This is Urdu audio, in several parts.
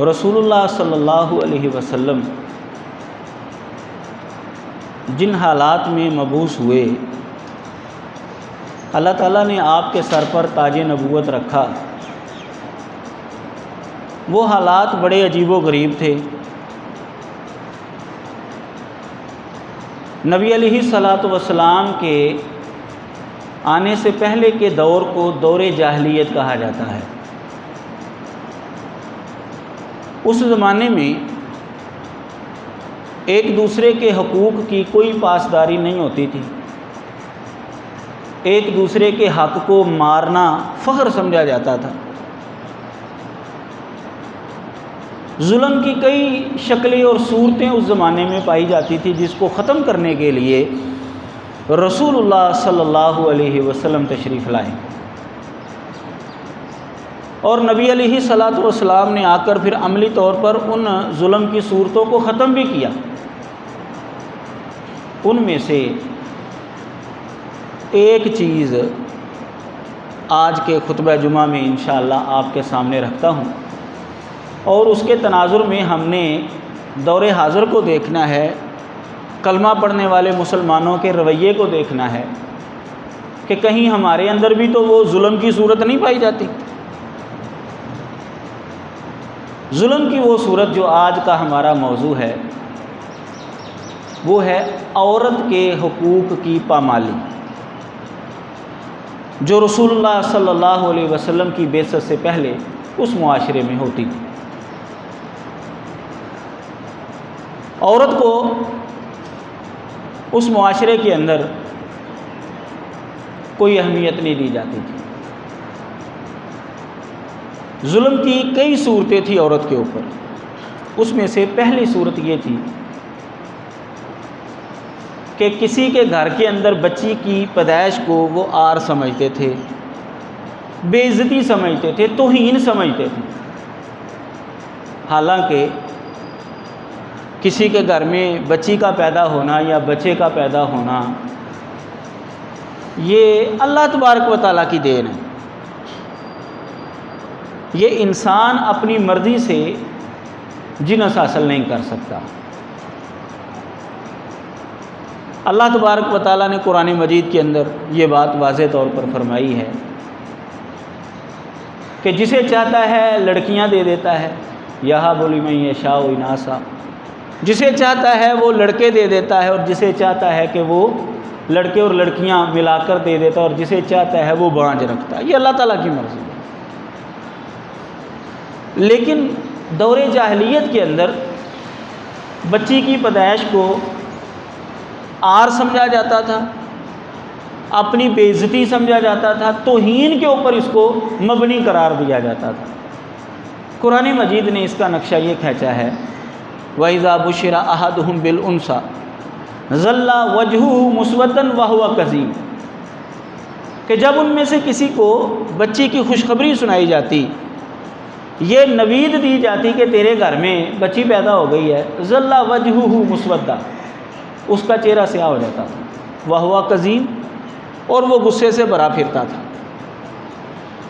رسول اللہ صلی اللہ علیہ وسلم جن حالات میں مبعوث ہوئے، اللہ تعالیٰ نے آپ کے سر پر تاج نبوت رکھا، وہ حالات بڑے عجیب و غریب تھے۔ نبی علیہ الصلاۃ والسلام کے آنے سے پہلے کے دور کو دور جاہلیت کہا جاتا ہے۔ اس زمانے میں ایک دوسرے کے حقوق کی کوئی پاسداری نہیں ہوتی تھی، ایک دوسرے کے حق کو مارنا فخر سمجھا جاتا تھا۔ ظلم کی کئی شکلیں اور صورتیں اس زمانے میں پائی جاتی تھی، جس کو ختم کرنے کے لیے رسول اللہ صلی اللہ علیہ وسلم تشریف لائے، اور نبی علیہ الصلاۃ والسلام نے آ کر پھر عملی طور پر ان ظلم کی صورتوں کو ختم بھی کیا۔ ان میں سے ایک چیز آج کے خطبہ جمعہ میں انشاءاللہ آپ کے سامنے رکھتا ہوں، اور اس کے تناظر میں ہم نے دور حاضر کو دیکھنا ہے، کلمہ پڑھنے والے مسلمانوں کے رویے کو دیکھنا ہے کہ کہیں ہمارے اندر بھی تو وہ ظلم کی صورت نہیں پائی جاتی۔ ظلم کی وہ صورت جو آج کا ہمارا موضوع ہے، وہ ہے عورت کے حقوق کی پامالی، جو رسول اللہ صلی اللہ علیہ وسلم کی بعثت سے پہلے اس معاشرے میں ہوتی تھی۔ عورت کو اس معاشرے کے اندر کوئی اہمیت نہیں دی جاتی تھی۔ ظلم کی کئی صورتیں تھیں عورت کے اوپر۔ اس میں سے پہلی صورت یہ تھی کہ کسی کے گھر کے اندر بچی کی پیدائش کو وہ عار سمجھتے تھے، بے عزتی سمجھتے تھے، توہین سمجھتے تھے۔ حالانکہ کسی کے گھر میں بچی کا پیدا ہونا یا بچے کا پیدا ہونا یہ اللہ تبارک و تعالیٰ کی دین ہے۔ یہ انسان اپنی مرضی سے جنس حاصل نہیں کر سکتا۔ اللہ تبارک و تعالیٰ نے قرآن مجید کے اندر یہ بات واضح طور پر فرمائی ہے کہ جسے چاہتا ہے لڑکیاں دے دیتا ہے، یہب لمن یشاء اناثا، جسے چاہتا ہے وہ لڑکے دے دیتا ہے، اور جسے چاہتا ہے کہ وہ لڑکے اور لڑکیاں ملا کر دے دیتا ہے، اور جسے چاہتا ہے وہ بانجھ رکھتا ہے۔ یہ اللہ تعالیٰ کی مرضی ہے۔ لیکن دور جاہلیت کے اندر بچی کی پیدائش کو عار سمجھا جاتا تھا، اپنی بے عزتی سمجھا جاتا تھا، توہین کے اوپر اس کو مبنی قرار دیا جاتا تھا۔ قرآن مجید نے اس کا نقشہ یہ کھینچا ہے، وَإِذَا بُشِّرَ أَحَدُهُم بِالْأُنثىٰ ظَلَّ وَجْهُهُ مُسْوَدًّا وَهُوَ كَظِيمٌ، کہ جب ان میں سے کسی کو بچی کی خوشخبری سنائی جاتی، یہ نوید دی جاتی کہ تیرے گھر میں بچی پیدا ہو گئی ہے، ظَلَّ وَجْهُهُ مُسْوَدًّا، اس کا چہرہ سیاہ ہو جاتا تھا، وَهُوَ كَظِيمٌ، اور وہ غصے سے بھرا پھرتا تھا۔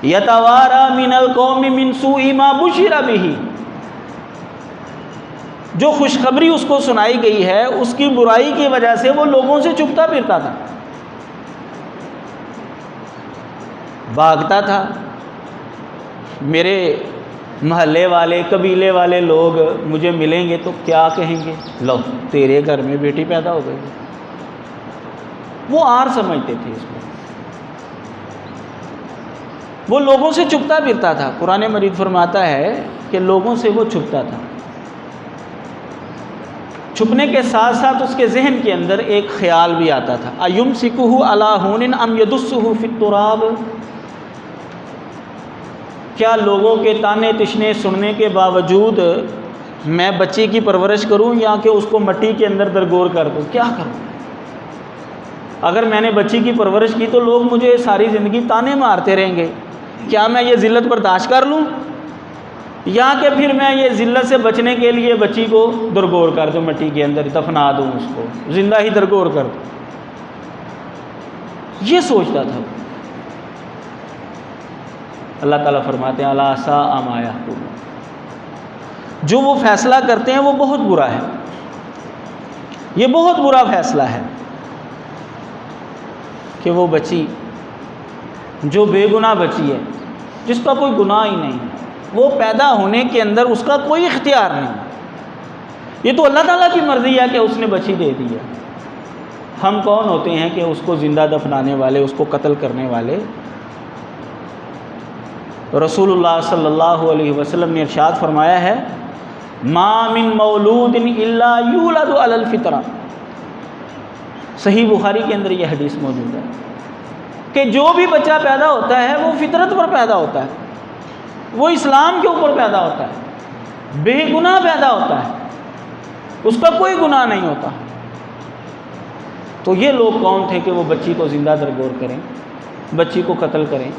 يَتَوَارَىٰ مِنَ الْقَوْمِ مِنْ سُوءِ مَا بُشِّرَ بِهِ، جو خوشخبری اس کو سنائی گئی ہے اس کی برائی کی وجہ سے وہ لوگوں سے چھپتا پھرتا تھا، بھاگتا تھا۔ میرے محلے والے، قبیلے والے لوگ مجھے ملیں گے تو کیا کہیں گے، لو تیرے گھر میں بیٹی پیدا ہو گئی۔ وہ عار سمجھتے تھے اس کو، وہ لوگوں سے چھپتا پھرتا تھا۔ قرآن مجید فرماتا ہے کہ لوگوں سے وہ چھپتا تھا۔ چھپنے کے ساتھ ساتھ اس کے ذہن کے اندر ایک خیال بھی آتا تھا، اَيُمْسِكُهُ عَلَىٰ هُونٍ أَمْ يَدُسُّهُ فِي التُّرَابِ، کیا لوگوں کے تانے تشنے سننے کے باوجود میں بچی کی پرورش کروں یا کہ اس کو مٹی کے اندر درگور کر دوں، کیا کروں؟ اگر میں نے بچی کی پرورش کی تو لوگ مجھے ساری زندگی تانے مارتے رہیں گے، کیا میں یہ ذلت برداشت کر لوں، یا کہ پھر میں یہ ذلت سے بچنے کے لیے بچی کو درگور کر دوں، مٹی کے اندر دفنا دوں، اس کو زندہ ہی درگور کر دوں؟ یہ سوچتا تھا۔ اللہ تعالیٰ فرماتے ہیں الا ساء ما یحکمون، جو وہ فیصلہ کرتے ہیں وہ بہت برا ہے، یہ بہت برا فیصلہ ہے کہ وہ بچی جو بے گناہ بچی ہے، جس کا کوئی گناہ ہی نہیں، وہ پیدا ہونے کے اندر اس کا کوئی اختیار نہیں، یہ تو اللہ تعالیٰ کی مرضی ہے کہ اس نے بچی دے دی ہے۔ ہم کون ہوتے ہیں کہ اس کو زندہ دفنانے والے، اس کو قتل کرنے والے؟ رسول اللہ صلی اللہ علیہ وسلم نے ارشاد فرمایا ہے، ما من مولود الا یولد علی الفطرہ، صحیح بخاری کے اندر یہ حدیث موجود ہے کہ جو بھی بچہ پیدا ہوتا ہے وہ فطرت پر پیدا ہوتا ہے، وہ اسلام کے اوپر پیدا ہوتا ہے، بے گناہ پیدا ہوتا ہے، اس کا کوئی گناہ نہیں ہوتا۔ تو یہ لوگ کون تھے کہ وہ بچی کو زندہ درگور کریں، بچی کو قتل کریں؟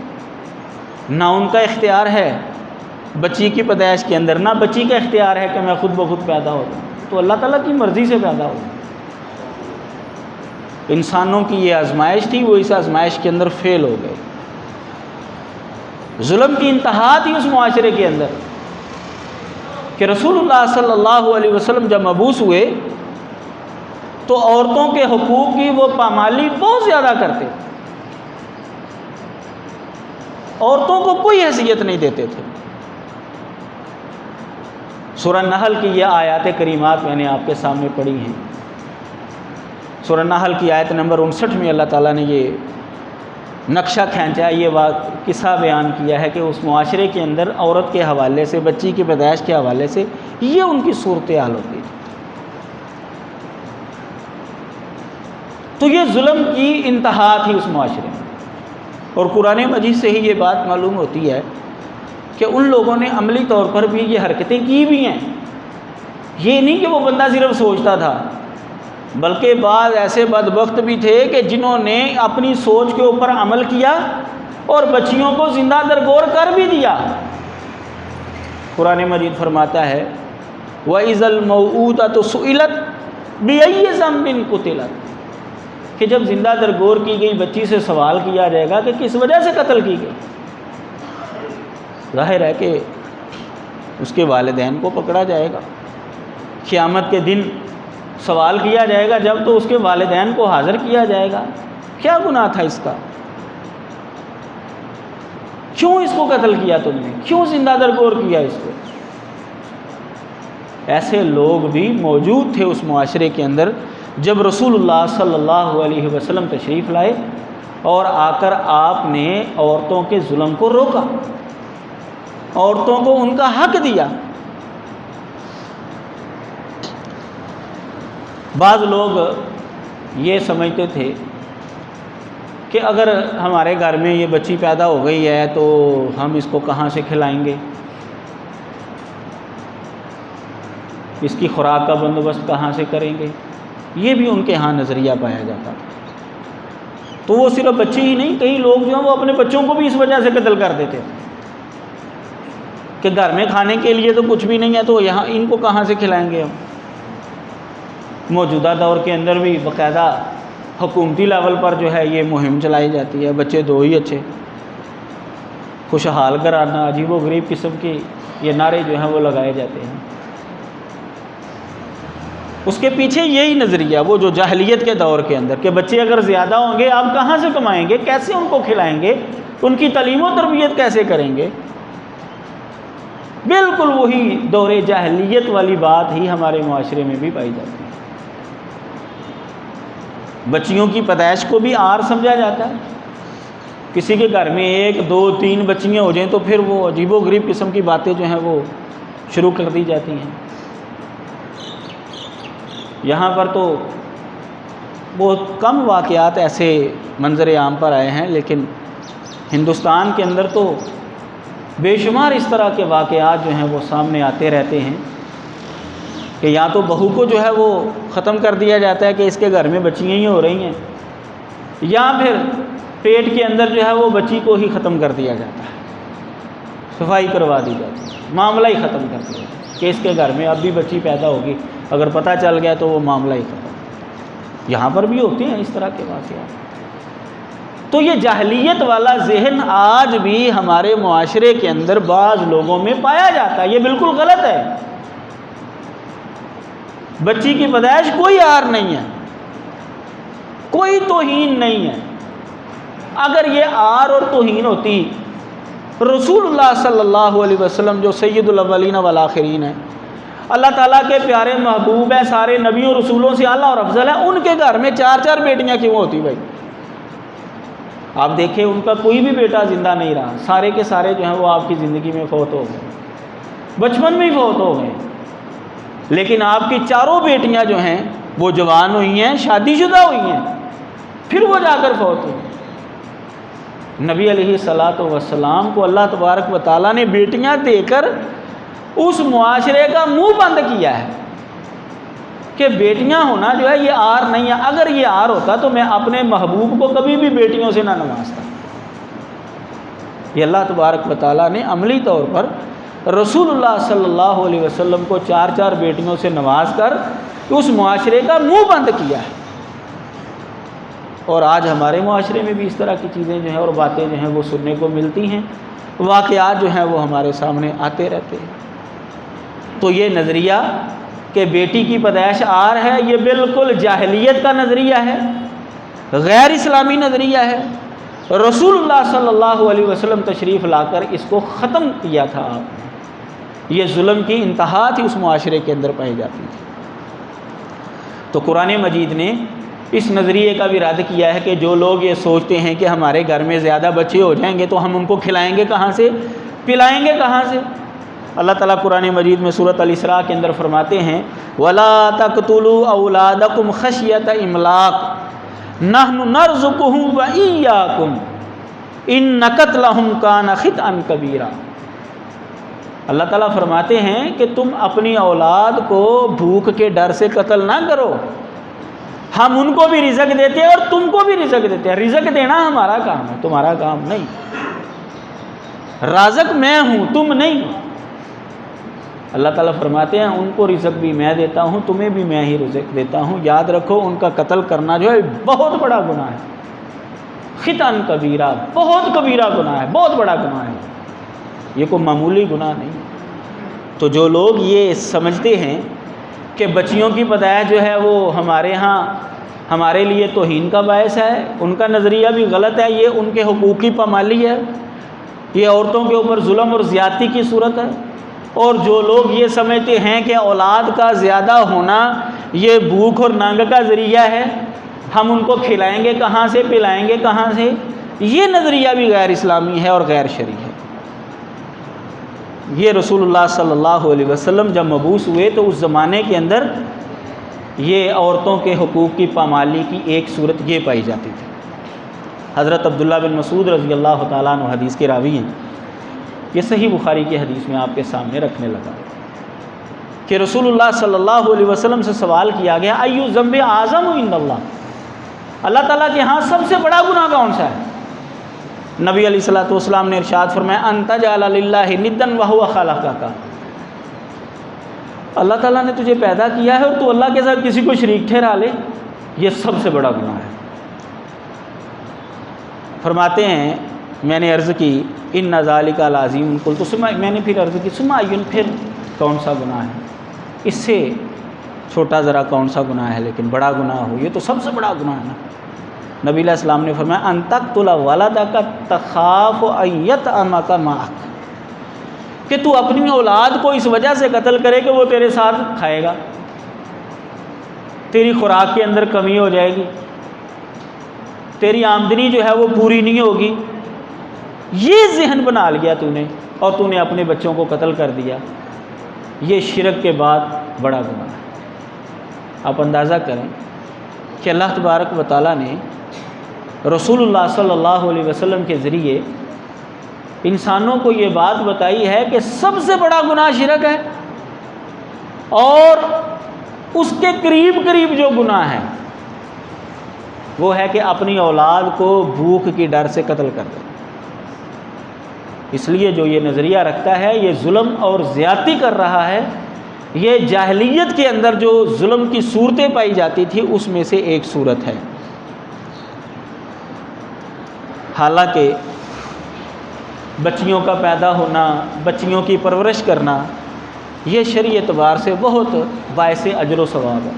نہ ان کا اختیار ہے بچی کی پیدائش کے اندر، نہ بچی کا اختیار ہے کہ میں خود بخود پیدا ہوتا ہوں، تو اللہ تعالیٰ کی مرضی سے پیدا ہوتا۔ انسانوں کی یہ آزمائش تھی، وہ اس آزمائش کے اندر فیل ہو گئے۔ ظلم کی انتہا تھی اس معاشرے کے اندر کہ رسول اللہ صلی اللہ علیہ وسلم جب مبعوث ہوئے تو عورتوں کے حقوق کی وہ پامالی بہت زیادہ کرتے، عورتوں کو کوئی حیثیت نہیں دیتے تھے۔ سورہ نحل کی یہ آیات کریمات میں نے آپ کے سامنے پڑھی ہیں۔ سورہ نحل کی آیت نمبر 59 میں اللہ تعالیٰ نے یہ نقشہ کھینچا، یہ قصہ بیان کیا ہے کہ اس معاشرے کے اندر عورت کے حوالے سے، بچی کی پیدائش کے حوالے سے یہ ان کی صورتحال ہوتی تھی۔ تو یہ ظلم کی انتہا تھی اس معاشرے میں، اور قرآن مجید سے ہی یہ بات معلوم ہوتی ہے کہ ان لوگوں نے عملی طور پر بھی یہ حرکتیں کی بھی ہیں۔ یہ نہیں کہ وہ بندہ صرف سوچتا تھا، بلکہ بعض ایسے بدبخت بھی تھے کہ جنہوں نے اپنی سوچ کے اوپر عمل کیا اور بچیوں کو زندہ درگور کر بھی دیا۔ قرآن مجید فرماتا ہے وَإِذَا الْمَوْءُودَةُ سُئِلَتْ بِأَيِّ ذَنبٍ قُتِلَتْ، کہ جب زندہ درگور کی گئی بچی سے سوال کیا جائے گا کہ کس وجہ سے قتل کی گئی، ظاہر ہے کہ اس کے والدین کو پکڑا جائے گا۔ قیامت کے دن سوال کیا جائے گا جب، تو اس کے والدین کو حاضر کیا جائے گا، کیا گناہ تھا اس کا، کیوں اس کو قتل کیا تم نے، کیوں زندہ درگور کیا اس کو؟ ایسے لوگ بھی موجود تھے اس معاشرے کے اندر جب رسول اللہ صلی اللہ علیہ وسلم تشریف لائے اور آ کر آپ نے عورتوں کے ظلم کو روکا، عورتوں کو ان کا حق دیا۔ بعض لوگ یہ سمجھتے تھے کہ اگر ہمارے گھر میں یہ بچی پیدا ہو گئی ہے تو ہم اس کو کہاں سے کھلائیں گے، اس کی خوراک کا بندوبست کہاں سے کریں گے، یہ بھی ان کے ہاں نظریہ پایا جاتا تھا۔ تو وہ صرف بچی ہی نہیں، کئی لوگ جو ہیں وہ اپنے بچوں کو بھی اس وجہ سے قتل کر دیتے تھے کہ گھر میں کھانے کے لیے تو کچھ بھی نہیں ہے، تو یہاں ان کو کہاں سے کھلائیں گے ہم۔ موجودہ دور کے اندر بھی باقاعدہ حکومتی لیول پر جو ہے یہ مہم چلائی جاتی ہے، بچے دو ہی اچھے، خوشحال گھرانہ، عجیب و غریب قسم کے یہ نعرے جو ہیں وہ لگائے جاتے ہیں۔ اس کے پیچھے یہی نظریہ، وہ جو جاہلیت کے دور کے اندر کہ بچے اگر زیادہ ہوں گے آپ کہاں سے کمائیں گے، کیسے ان کو کھلائیں گے، ان کی تعلیم و تربیت کیسے کریں گے۔ بالکل وہی دور جاہلیت والی بات ہی ہمارے معاشرے میں بھی پائی جاتی ہے۔ بچیوں کی پیدائش کو بھی عار سمجھا جاتا ہے، کسی کے گھر میں 1 2 3 بچیاں ہو جائیں تو پھر وہ عجیب و غریب قسم کی باتیں جو ہیں وہ شروع کر دی جاتی ہیں۔ یہاں پر تو بہت کم واقعات ایسے منظر عام پر آئے ہیں، لیکن ہندوستان کے اندر تو بے شمار اس طرح کے واقعات جو ہیں وہ سامنے آتے رہتے ہیں کہ یا تو بہو کو جو ہے وہ ختم کر دیا جاتا ہے کہ اس کے گھر میں بچیاں ہی ہو رہی ہیں، یا پھر پیٹ کے اندر جو ہے وہ بچی کو ہی ختم کر دیا جاتا ہے، صفائی کروا دی جاتی ہے، معاملہ ہی ختم کر دیا جاتا ہے کہ اس کے گھر میں اب بھی بچی پیدا ہوگی، اگر پتہ چل گیا تو وہ معاملہ ہی ختم۔ یہاں پر بھی ہوتے ہیں اس طرح کے واقعات۔ تو یہ جاہلیت والا ذہن آج بھی ہمارے معاشرے کے اندر بعض لوگوں میں پایا جاتا ہے، یہ بالکل غلط ہے۔ بچی کی پیدائش کوئی عار نہیں ہے، کوئی توہین نہیں ہے۔ اگر یہ عار اور توہین ہوتی، رسول اللہ صلی اللہ علیہ وسلم جو سید الاولین والآخرین ہیں، اللہ تعالیٰ کے پیارے محبوب ہیں، سارے نبیوں رسولوں سے اعلیٰ اور افضل ہیں، ان کے گھر میں 4 بیٹیاں کیوں ہوتی بھائی؟ آپ دیکھیں ان کا کوئی بھی بیٹا زندہ نہیں رہا، سارے کے سارے جو ہیں وہ آپ کی زندگی میں فوت ہو گئے، بچپن میں ہی فوت ہو گئے، لیکن آپ کی 4 بیٹیاں جو ہیں وہ جوان ہوئی ہیں، شادی شدہ ہوئی ہیں، پھر وہ جا کر فوت ہوئی۔ نبی علیہ الصلاۃ والسلام کو اللہ تبارک و تعالیٰ نے بیٹیاں دے کر اس معاشرے کا منہ بند کیا ہے کہ بیٹیاں ہونا جو ہے یہ عار نہیں ہے۔ اگر یہ عار ہوتا تو میں اپنے محبوب کو کبھی بھی بیٹیوں سے نہ نوازتا۔ یہ اللہ تبارک و تعالیٰ نے عملی طور پر رسول اللہ صلی اللہ علیہ وسلم کو 4 بیٹیوں سے نواز کر اس معاشرے کا منہ بند کیا ہے۔ اور آج ہمارے معاشرے میں بھی اس طرح کی چیزیں جو ہیں اور باتیں جو ہیں وہ سننے کو ملتی ہیں، واقعات جو ہیں وہ ہمارے سامنے آتے رہتے ہیں۔ تو یہ نظریہ کہ بیٹی کی پیدائش عار ہے، یہ بالکل جاہلیت کا نظریہ ہے، غیر اسلامی نظریہ ہے۔ رسول اللہ صلی اللہ علیہ وسلم تشریف لا کر اس کو ختم کیا تھا آپ نے۔ یہ ظلم کی انتہا تھی، اس معاشرے کے اندر پائی جاتی تھی۔ تو قرآن مجید نے اس نظریے کا بھی رد کیا ہے کہ جو لوگ یہ سوچتے ہیں کہ ہمارے گھر میں زیادہ بچے ہو جائیں گے تو ہم ان کو کھلائیں گے کہاں سے، پلائیں گے کہاں سے۔ اللہ تعالیٰ قرآن مجید میں سورۃ الاسراء کے اندر فرماتے ہیں وَلَا تَقْتُلُوا أَوْلَادَكُمْ خَشْيَةَ إِمْلَاقٍ نَحْنُ نَرْزُقُهُمْ وَإِيَّاكُمْ إِنَّ قَتْلَهُمْ كَانَ خِطْئًا كَبِيرًا۔ اللہ تعالیٰ فرماتے ہیں کہ تم اپنی اولاد کو بھوک کے ڈر سے قتل نہ کرو، ہم ان کو بھی رزق دیتے ہیں اور تم کو بھی رزق دیتے ہیں۔ رزق دینا ہمارا کام ہے، تمہارا کام نہیں۔ رازق میں ہوں، تم نہیں۔ اللہ تعالیٰ فرماتے ہیں ان کو رزق بھی میں دیتا ہوں، تمہیں بھی میں ہی رزق دیتا ہوں۔ یاد رکھو ان کا قتل کرنا جو ہے بہت بڑا گناہ ہے، خطأً کبیرہ، بہت کبیرہ گناہ ہے، بہت بڑا گناہ ہے، یہ کوئی معمولی گناہ نہیں۔ تو جو لوگ یہ سمجھتے ہیں کہ بچیوں کی پیدائش جو ہے وہ ہمارے ہاں ہمارے لیے توہین کا باعث ہے، ان کا نظریہ بھی غلط ہے، یہ ان کے حقوق کی پامالی ہے، یہ عورتوں کے اوپر ظلم اور زیادتی کی صورت ہے۔ اور جو لوگ یہ سمجھتے ہیں کہ اولاد کا زیادہ ہونا یہ بھوک اور ننگ کا ذریعہ ہے، ہم ان کو کھلائیں گے کہاں سے، پلائیں گے کہاں سے، یہ نظریہ بھی غیر اسلامی ہے اور غیر شرعی ہے۔ یہ رسول اللہ صلی اللہ علیہ وسلم جب مبعوث ہوئے تو اس زمانے کے اندر یہ عورتوں کے حقوق کی پامالی کی ایک صورت یہ پائی جاتی تھی۔ حضرت عبداللہ بن مسعود رضی اللہ تعالیٰ عنہ حدیث کے راوی ہیں، یہ صحیح بخاری کی حدیث میں آپ کے سامنے رکھنے لگا کہ رسول اللہ صلی اللہ علیہ وسلم سے سوال کیا گیا ایو ذنب اعظم عند اللہ، اللہ تعالیٰ کے ہاں سب سے بڑا گناہ کون سا ہے؟ نبی علیہ الصلوۃ والسلام نے ارشاد فرمایا ان تجعل للہ ندا وہو خلقک، اللہ تعالیٰ نے تجھے پیدا کیا ہے اور تو اللہ کے ساتھ کسی کو شریک ٹھہرا لے، یہ سب سے بڑا گناہ ہے۔ فرماتے ہیں میں نے عرض کی ان ذالک لعظیم، قلت ثم، میں نے پھر عرض کی ثم ای، پھر کون سا گناہ ہے، اس سے چھوٹا ذرا کون سا گناہ ہے لیکن بڑا گناہ ہو، یہ تو سب سے بڑا گناہ ہے نا۔ نبی علیہ السلام نے فرمایا ان تقتل ولدک تخاف ان یطعمک معک، کہ تو اپنی اولاد کو اس وجہ سے قتل کرے کہ وہ تیرے ساتھ کھائے گا، تیری خوراک کے اندر کمی ہو جائے گی، تیری آمدنی جو ہے وہ پوری نہیں ہوگی، یہ ذہن بنا لیا تو نے اور تو نے اپنے بچوں کو قتل کر دیا، یہ شرک کے بعد بڑا گناہ ہے۔ آپ اندازہ کریں کہ اللہ تبارک و تعالیٰ نے رسول اللہ صلی اللہ علیہ وسلم کے ذریعے انسانوں کو یہ بات بتائی ہے کہ سب سے بڑا گناہ شرک ہے، اور اس کے قریب قریب جو گناہ ہے وہ ہے کہ اپنی اولاد کو بھوک کی ڈر سے قتل کر دے۔ اس لیے جو یہ نظریہ رکھتا ہے یہ ظلم اور زیادتی کر رہا ہے، یہ جاہلیت کے اندر جو ظلم کی صورتیں پائی جاتی تھی اس میں سے ایک صورت ہے۔ حالانکہ بچیوں کا پیدا ہونا، بچیوں کی پرورش کرنا یہ شرعی اعتبار سے بہت باعث اجر و ثواب ہے،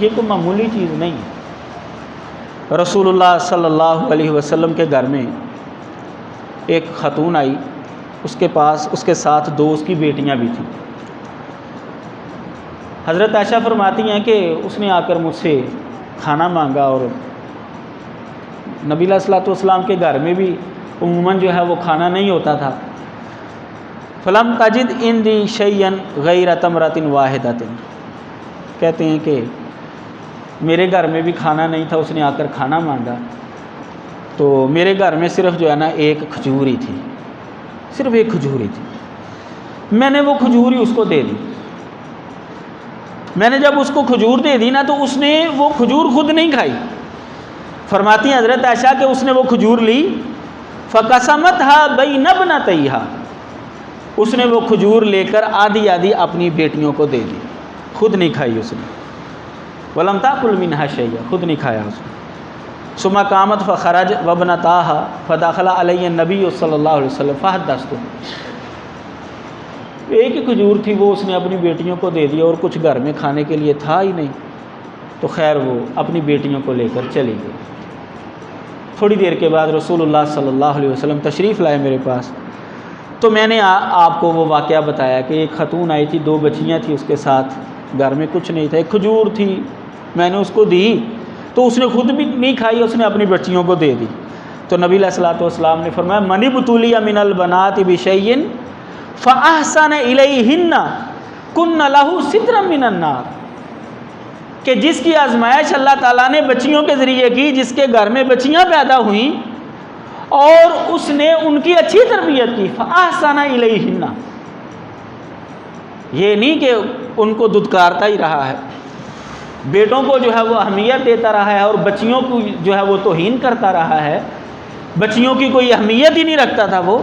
یہ کوئی معمولی چیز نہیں ہے۔ رسول اللہ صلی اللہ علیہ وسلم کے گھر میں ایک خاتون آئی، اس کے پاس اس کے ساتھ دو اس کی بیٹیاں بھی تھیں۔ حضرت عائشہ فرماتی ہیں کہ اس نے آ کر مجھ سے کھانا مانگا، اور نبی علیہ الصلوۃ والسلام کے گھر میں بھی عموماً جو ہے وہ کھانا نہیں ہوتا تھا۔ فلم تجد عندی شیئا غیر تمرۃ واحدۃ، کہتے ہیں کہ میرے گھر میں بھی کھانا نہیں تھا، اس نے آ کر کھانا مانگا تو میرے گھر میں صرف جو ہے نا ایک کھجور ہی تھی، صرف ایک کھجور ہی تھی۔ میں نے وہ کھجور ہی اس کو دے دی۔ میں نے جب اس کو کھجور دے دی نا تو اس نے وہ کھجور خود نہیں کھائی۔ فرماتی ہیں حضرت عائشہ کہ اس نے وہ کھجور لی، فقسمتها بین ابنتیہا، اس نے وہ کھجور لے کر آدھی آدھی اپنی بیٹیوں کو دے دی، خود نہیں کھائی اس نے۔ ولم تاکل منہا شیئا، خود نہیں کھایا اس نے۔ ثم قامت فخرج وابنتاہا فدخل علی النبی صلی اللہ علیہ وسلم فحدثته، ایک ہی کھجور تھی، وہ اس نے اپنی بیٹیوں کو دے دیا اور کچھ گھر میں کھانے کے لیے تھا ہی نہیں، تو خیر وہ اپنی بیٹیوں کو لے کر چلی گئی۔ تھوڑی دیر کے بعد رسول اللہ صلی اللہ علیہ وسلم تشریف لائے میرے پاس، تو میں نے آپ کو وہ واقعہ بتایا کہ ایک خاتون آئی تھی، دو بچیاں تھیں اس کے ساتھ، گھر میں کچھ نہیں تھا، ایک کھجور تھی، میں نے اس کو دی تو اس نے خود بھی نہیں کھائی، اس نے اپنی بچیوں کو دے دی۔ تو نبی علیہ الصلوۃ والسلام نے فرمایا من ابتلی من البنات بشیء فاحسن الیہن کن لہ سترا من النار، کہ جس کی آزمائش اللہ تعالیٰ نے بچیوں کے ذریعے کی، جس کے گھر میں بچیاں پیدا ہوئیں اور اس نے ان کی اچھی تربیت کی، فاحسن الیہن، یہ نہیں کہ ان کو دھتکارتا ہی رہا ہے، بیٹوں کو جو ہے وہ اہمیت دیتا رہا ہے اور بچیوں کو جو ہے وہ توہین کرتا رہا ہے، بچیوں کی کوئی اہمیت ہی نہیں رکھتا تھا وہ۔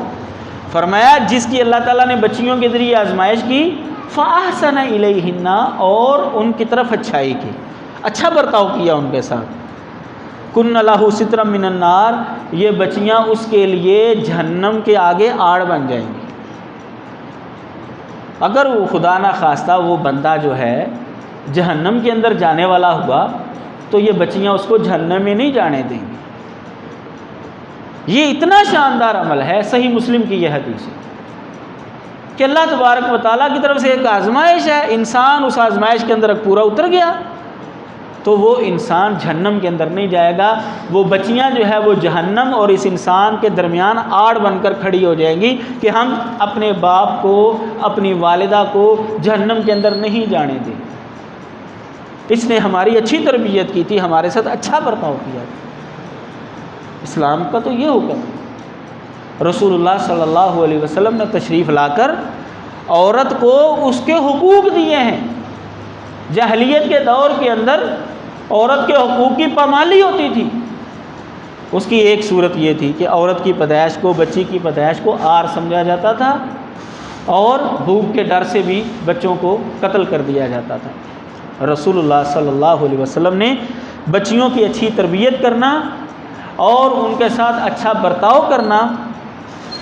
فرمایا جس کی اللہ تعالیٰ نے بچیوں کے ذریعے آزمائش کی، فاحسن الیہن، اور ان کی طرف اچھائی کی، اچھا برتاؤ کیا ان کے ساتھ، کن لہ سترا من النار، یہ بچیاں اس کے لیے جہنم کے آگے آڑ بن جائیں گی۔ اگر وہ خدا نہ خواستہ وہ بندہ جو ہے جہنم کے اندر جانے والا ہوا تو یہ بچیاں اس کو جہنم میں نہیں جانے دیں گی۔ یہ اتنا شاندار عمل ہے، صحیح مسلم کی یہ حدیث ہے کہ اللہ تبارک و تعالیٰ کی طرف سے ایک آزمائش ہے، انسان اس آزمائش کے اندر پورا اتر گیا تو وہ انسان جہنم کے اندر نہیں جائے گا، وہ بچیاں جو ہے وہ جہنم اور اس انسان کے درمیان آڑ بن کر کھڑی ہو جائیں گی کہ ہم اپنے باپ کو، اپنی والدہ کو جہنم کے اندر نہیں جانے دیں، اس نے ہماری اچھی تربیت کی تھی، ہمارے ساتھ اچھا برتاؤ کیا۔ اسلام کا تو یہ حکم ہے۔ رسول اللہ صلی اللہ علیہ وسلم نے تشریف لا کر عورت کو اس کے حقوق دیے ہیں۔ جاہلیت کے دور کے اندر عورت کے حقوق کی پامالی ہوتی تھی۔ اس کی ایک صورت یہ تھی کہ عورت کی پیدائش کو، بچی کی پیدائش کو عار سمجھا جاتا تھا اور بھوک کے ڈر سے بھی بچوں کو قتل کر دیا جاتا تھا۔ رسول اللہ صلی اللہ علیہ وسلم نے بچیوں کی اچھی تربیت کرنا اور ان کے ساتھ اچھا برتاؤ کرنا،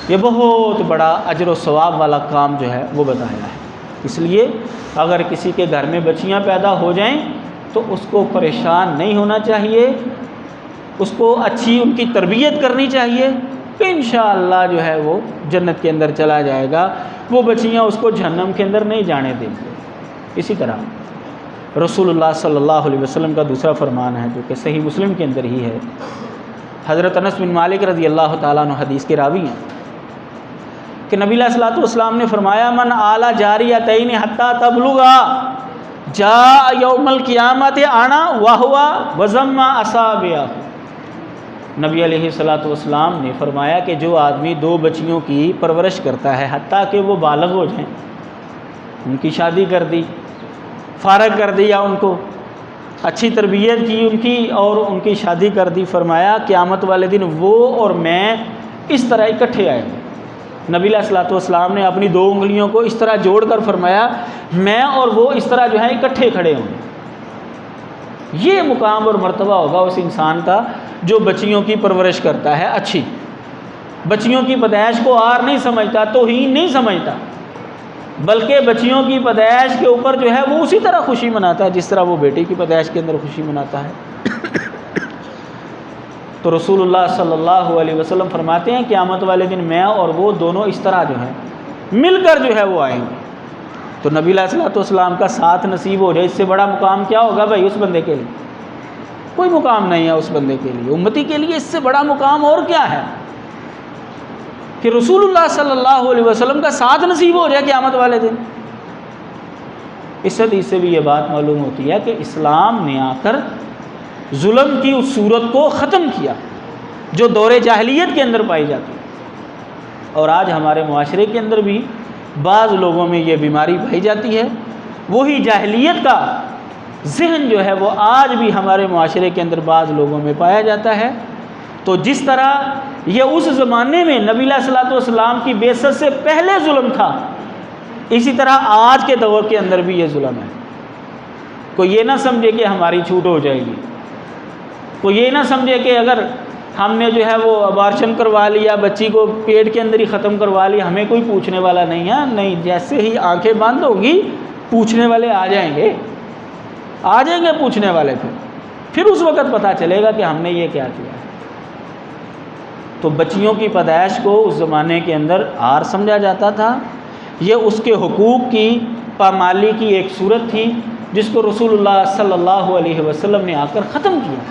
یہ بہت بڑا اجر و ثواب والا کام جو ہے وہ بتایا ہے۔ اس لیے اگر کسی کے گھر میں بچیاں پیدا ہو جائیں تو اس کو پریشان نہیں ہونا چاہیے، اس کو اچھی ان کی تربیت کرنی چاہیے کہ انشاءاللہ جو ہے وہ جنت کے اندر چلا جائے گا، وہ بچیاں اس کو جہنم کے اندر نہیں جانے دیں گے۔ اسی طرح رسول اللہ صلی اللہ علیہ وسلم کا دوسرا فرمان ہے جو کہ صحیح مسلم کے اندر ہی ہے، حضرت انس بن مالک رضی اللہ تعالیٰ عنہ حدیث کے راوی ہیں کہ نبی علیہ الصلوۃ والسلام نے فرمایا من آل جاریتین حتی تبلغا جاء یوم القیامت انا وہو وضم اصابعہ۔ نبی علیہ الصلوۃ والسلام نے فرمایا کہ جو آدمی دو بچیوں کی پرورش کرتا ہے حتیٰ کہ وہ بالغ ہو جائیں، ان کی شادی کر دی، فارغ کر دیا، ان کو اچھی تربیت کی ان کی اور ان کی شادی کر دی، فرمایا قیامت والے دن وہ اور میں اس طرح اکٹھے آئیں گے۔ نبی علیہ الصلوۃ والسلام نے اپنی دو انگلیوں کو اس طرح جوڑ کر فرمایا میں اور وہ اس طرح جو ہے اکٹھے کھڑے ہوں گے۔ یہ مقام اور مرتبہ ہوگا اس انسان کا جو بچیوں کی پرورش کرتا ہے، اچھی بچیوں کی پیدائش کو عار نہیں سمجھتا، توہین نہیں سمجھتا، بلکہ بچیوں کی پیدائش کے اوپر جو ہے وہ اسی طرح خوشی مناتا ہے جس طرح وہ بیٹی کی پیدائش کے اندر خوشی مناتا ہے۔ تو رسول اللہ صلی اللہ علیہ وسلم فرماتے ہیں قیامت والے دن میں اور وہ دونوں اس طرح جو ہیں مل کر جو ہے وہ آئیں گے۔ تو نبی علیہ الصلوۃ والسلام کا ساتھ نصیب ہو جائے، اس سے بڑا مقام کیا ہوگا بھائی اس بندے کے لیے؟ کوئی مقام نہیں ہے اس بندے کے لیے، امتی کے لیے اس سے بڑا مقام اور کیا ہے کہ رسول اللہ صلی اللہ علیہ وسلم کا ساتھ نصیب ہو جائے قیامت والے دن۔ اس حدیث سے بھی یہ بات معلوم ہوتی ہے کہ اسلام نے آ کر ظلم کی اس صورت کو ختم کیا جو دور جاہلیت کے اندر پائی جاتی ہے، اور آج ہمارے معاشرے کے اندر بھی بعض لوگوں میں یہ بیماری پائی جاتی ہے۔ وہی جاہلیت کا ذہن جو ہے وہ آج بھی ہمارے معاشرے کے اندر بعض لوگوں میں پایا جاتا ہے۔ تو جس طرح یہ اس زمانے میں نبی علیہ الصلوۃ والسلام کی بعثت سے پہلے ظلم تھا، اسی طرح آج کے دور کے اندر بھی یہ ظلم ہے۔ کوئی یہ نہ سمجھے کہ ہماری چھوٹ ہو جائے گی، کوئی یہ نہ سمجھے کہ اگر ہم نے جو ہے وہ ابارشن کروا لیا، بچی کو پیٹ کے اندر ہی ختم کروا لیا، ہمیں کوئی پوچھنے والا نہیں ہے۔ نہیں، جیسے ہی آنکھیں بند ہوں گی پوچھنے والے آ جائیں گے پوچھنے والے، پھر اس وقت پتہ چلے گا کہ ہم نے یہ کیا کیا ہے۔ تو بچیوں کی پیدائش کو اس زمانے کے اندر عار سمجھا جاتا تھا، یہ اس کے حقوق کی پامالی کی ایک صورت تھی جس کو رسول اللہ صلی اللہ علیہ وسلم نے آ کر ختم کیا۔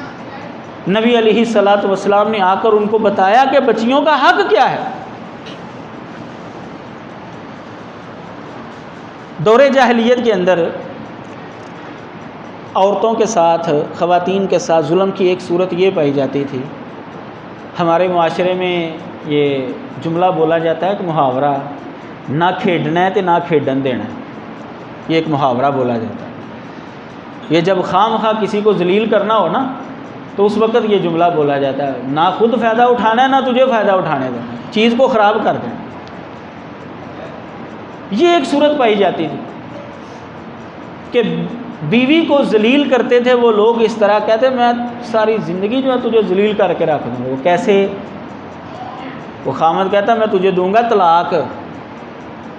نبی علیہ الصلوۃ والسلام نے آ کر ان کو بتایا کہ بچیوں کا حق کیا ہے۔ دور جاہلیت کے اندر عورتوں کے ساتھ، خواتین کے ساتھ ظلم کی ایک صورت یہ پائی جاتی تھی۔ ہمارے معاشرے میں یہ جملہ بولا جاتا ہے کہ محاورہ، نہ کھیڈنا ہے تو نہ کھیڈن دینا ہے، یہ ایک محاورہ بولا جاتا ہے۔ یہ جب خواہ مخواہ کسی کو ذلیل کرنا ہو نا تو اس وقت یہ جملہ بولا جاتا ہے، نہ خود فائدہ اٹھانا ہے نہ تجھے فائدہ اٹھانے دینا، چیز کو خراب کر دینا۔ یہ ایک صورت پائی جاتی تھی کہ بیوی کو ذلیل کرتے تھے وہ لوگ، اس طرح کہتے میں ساری زندگی جو ہے تجھے ذلیل کر کے رکھ دوں گا۔ وہ کیسے؟ وہ خامد کہتا میں تجھے دوں گا طلاق،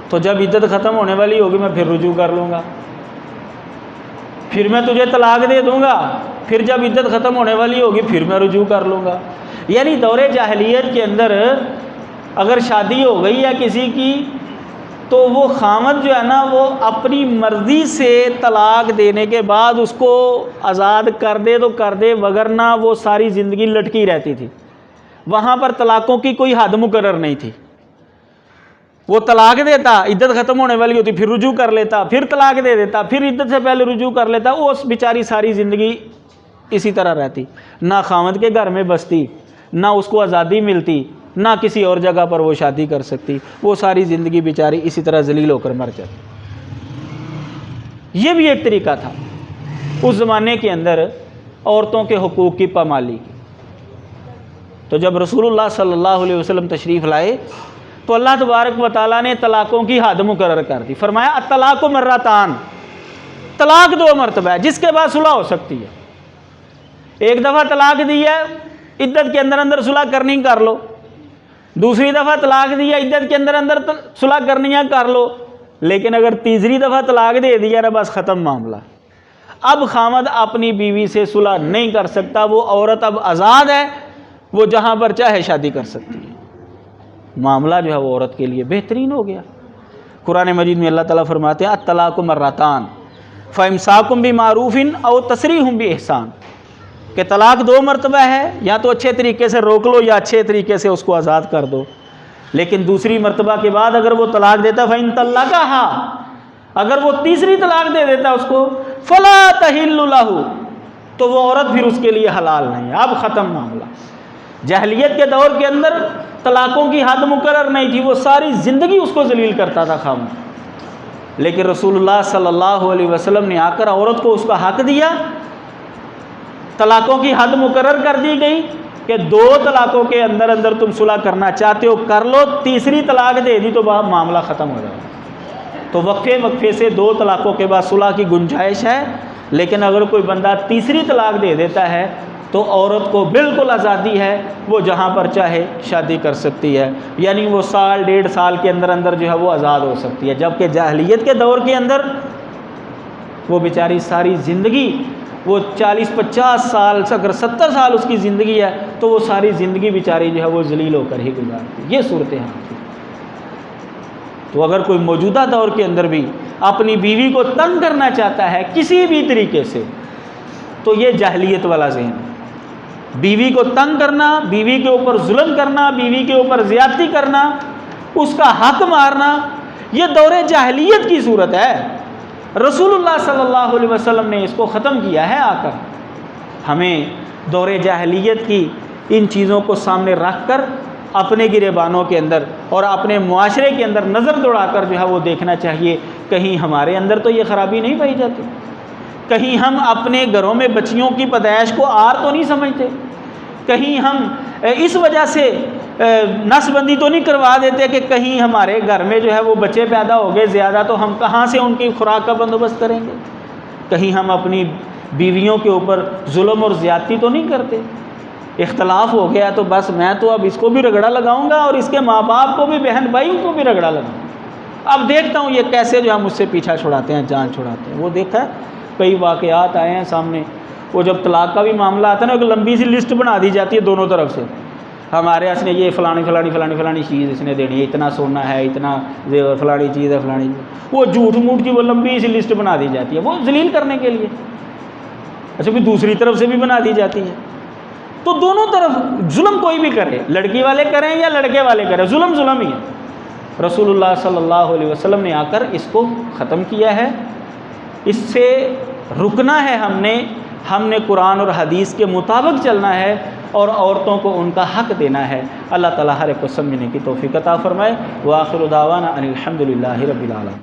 تو جب عدت ختم ہونے والی ہوگی میں پھر رجوع کر لوں گا، پھر میں تجھے طلاق دے دوں گا، پھر جب عدت ختم ہونے والی ہوگی پھر میں رجوع کر لوں گا۔ یعنی دور جاہلیت کے اندر اگر شادی ہو گئی ہے کسی کی تو وہ خامد جو ہے نا وہ اپنی مرضی سے طلاق دینے کے بعد اس کو آزاد کر دے تو کر دے، وگرنہ وہ ساری زندگی لٹکی رہتی تھی۔ وہاں پر طلاقوں کی کوئی حد مقرر نہیں تھی۔ وہ طلاق دیتا، عدت ختم ہونے والی ہوتی، پھر رجوع کر لیتا، پھر طلاق دے دیتا، پھر عدت سے پہلے رجوع کر لیتا، وہ اس بیچاری ساری زندگی اسی طرح رہتی، نہ خامد کے گھر میں بستی، نہ اس کو آزادی ملتی، نہ کسی اور جگہ پر وہ شادی کر سکتی، وہ ساری زندگی بیچاری اسی طرح ذلیل ہو کر مر جاتی۔ یہ بھی ایک طریقہ تھا اس زمانے کے اندر عورتوں کے حقوق کی پامالی کی۔ تو جب رسول اللہ صلی اللہ علیہ وسلم تشریف لائے تو اللہ تبارک و تعالیٰ نے طلاقوں کی حد مقرر کر دی۔ فرمایا الطلاق مرتان، طلاق 2 مرتبہ ہے جس کے بعد صلح ہو سکتی ہے۔ ایک دفعہ طلاق دی ہے، عدت کے اندر صلح کرنی کر لو، دوسری دفعہ طلاق دی ہے، عدت کے اندر صلح کرنی ہے کر لو، لیکن اگر تیسری دفعہ طلاق دے دیا نا بس ختم معاملہ۔ اب خامد اپنی بیوی سے صلح نہیں کر سکتا، وہ عورت اب آزاد ہے، وہ جہاں پر چاہے شادی کر سکتی ہے۔ معاملہ جو ہے وہ عورت کے لیے بہترین ہو گیا۔ قرآن مجید میں اللہ تعالیٰ فرماتے ہیں الطلاق مرتان فامساکم بمعروف او تسریح باحسان، کہ طلاق 2 مرتبہ ہے، یا تو اچھے طریقے سے روک لو یا اچھے طریقے سے اس کو آزاد کر دو، لیکن دوسری مرتبہ کے بعد اگر وہ طلاق دیتا فإن طلقها، اگر وہ تیسری طلاق دے دیتا اس کو فلا تحل له، تو وہ عورت پھر اس کے لیے حلال نہیں ہے، اب ختم معاملہ۔ جاہلیت کے دور کے اندر طلاقوں کی حد مقرر نہیں تھی، وہ ساری زندگی اس کو ذلیل کرتا تھا خامد، لیکن رسول اللہ صلی اللہ علیہ وسلم نے آ کر عورت کو اس کا حق دیا۔ طلاقوں کی حد مقرر کر دی گئی کہ 2 طلاقوں کے اندر تم صلح کرنا چاہتے ہو کر لو، تیسری طلاق دے دی تو معاملہ ختم ہو جائے۔ تو وقفے سے 2 طلاقوں کے بعد صلح کی گنجائش ہے، لیکن اگر کوئی بندہ تیسری طلاق دے دیتا ہے تو عورت کو بالکل آزادی ہے، وہ جہاں پر چاہے شادی کر سکتی ہے، یعنی وہ سال 1.5 کے اندر اندر جو ہے وہ آزاد ہو سکتی ہے، جبکہ جاہلیت کے دور کے اندر وہ بیچاری ساری زندگی، وہ 40-50 سال، اگر 70 سال اس کی زندگی ہے تو وہ ساری زندگی بیچاری جو ہے وہ ذلیل ہو کر ہی گزارتی، یہ صورتحال تھی۔ تو اگر کوئی موجودہ دور کے اندر بھی اپنی بیوی کو تنگ کرنا چاہتا ہے کسی بھی طریقے سے، تو یہ جاہلیت والا ذہن ہے۔ بیوی کو تنگ کرنا، بیوی کے اوپر ظلم کرنا، بیوی کے اوپر زیادتی کرنا، اس کا حق مارنا، یہ دور جاہلیت کی صورت ہے۔ رسول اللہ صلی اللہ علیہ وسلم نے اس کو ختم کیا ہے آ کر۔ ہمیں دور جاہلیت کی ان چیزوں کو سامنے رکھ کر اپنے گریبانوں کے اندر اور اپنے معاشرے کے اندر نظر دوڑا کر جو ہے وہ دیکھنا چاہیے، کہیں ہمارے اندر تو یہ خرابی نہیں پائی جاتی، کہیں ہم اپنے گھروں میں بچیوں کی پیدائش کو عار تو نہیں سمجھتے، کہیں ہم اس وجہ سے نس بندی تو نہیں کروا دیتے کہ کہیں ہمارے گھر میں جو ہے وہ بچے پیدا ہو گئے زیادہ تو ہم کہاں سے ان کی خوراک کا بندوبست کریں گے، کہیں ہم اپنی بیویوں کے اوپر ظلم اور زیادتی تو نہیں کرتے۔ اختلاف ہو گیا تو بس میں تو اب اس کو بھی رگڑا لگاؤں گا اور اس کے ماں باپ کو بھی، بہن بھائیوں کو بھی رگڑا لگاؤں گا، اب دیکھتا ہوں یہ کیسے جو ہے مجھ سے پیچھا چھڑاتے ہیں، جان چھڑاتے ہیں۔ وہ دیکھا ہے کئی واقعات آئے ہیں سامنے، وہ جب طلاق کا بھی معاملہ آتا ہے نا، ایک لمبی سی لسٹ بنا دی جاتی ہے دونوں طرف سے، ہمارے اس نے یہ فلانی چیز اس نے دینی ہے، اتنا سونا ہے، اتنا فلانی چیز ہے، فلانی چیز، وہ جھوٹ موٹ کی وہ لمبی سی لسٹ بنا دی جاتی ہے، وہ ذلیل کرنے کے لیے۔ اچھا بھی دوسری طرف سے بھی بنا دی جاتی ہے، تو دونوں طرف ظلم کوئی بھی کرے، لڑکی والے کریں یا لڑکے والے کریں، ظلم ظلم ہی ہے۔ رسول اللہ صلی اللہ علیہ وسلم نے آ کر اس کو ختم کیا ہے، اس سے رکنا ہے ہم نے قرآن اور حدیث کے مطابق چلنا ہے اور عورتوں کو ان کا حق دینا ہے۔ اللہ تعالیٰ ہر ایک کو سمجھنے کی توفیق عطا فرمائے۔ وآخر دعوانا ان الحمد للہ رب العالمین۔